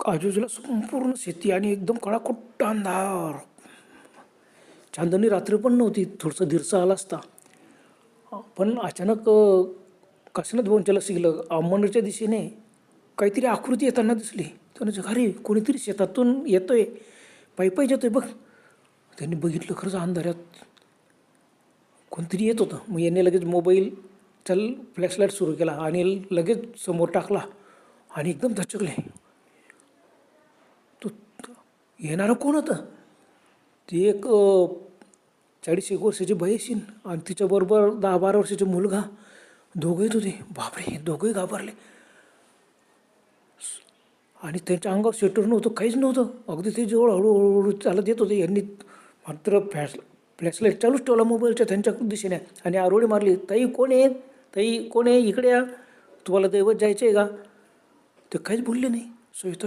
आजूबाजूला संपूर्ण शेती आणि एकदम काळाकुट्ट अंधार. चांदणी रात्र पण नव्हती, थोडंसं दिवसा आला असता. पण अचानक काशीनाथ भाऊंच्याला शिकलं अंमनेरच्या दिशेने काहीतरी आकृती येताना दिसली. त्यानं अरे कोणीतरी शेतातून येतोय, पायी पायी येतोय बघ. त्यांनी बघितलं, खरंच अंधारात कोणतरी येत होतं. मग यांनी लगेच मोबाईल फ्लॅशलाईट सुरू केला आणि लगेच समोर टाकला आणि एकदम दचकले. तो येणारं कोण होतं? ती एक 40-1 वर्षाची बाई असेल आणि तिच्याबरोबर 10-12 वर्षाचा मुलगा. दोघंही होते. बापरे, दोघंही घाबरले. आणि त्यांच्या अंगावर स्वेटर नव्हतं, काहीच नव्हतं. अगदी ते जवळ हळूहळू चालत येत होते. यांनी मात्र फ्लॅशलाईट चालूच ठेवला मोबाईलच्या त्यांच्या दिशेने आणि आरोळी मारली, ताई कोण आहे, ताई कोण आहे, इकडे या, तुम्हाला दैवत जायचं आहे का? ते काहीच बोलले नाही. सविता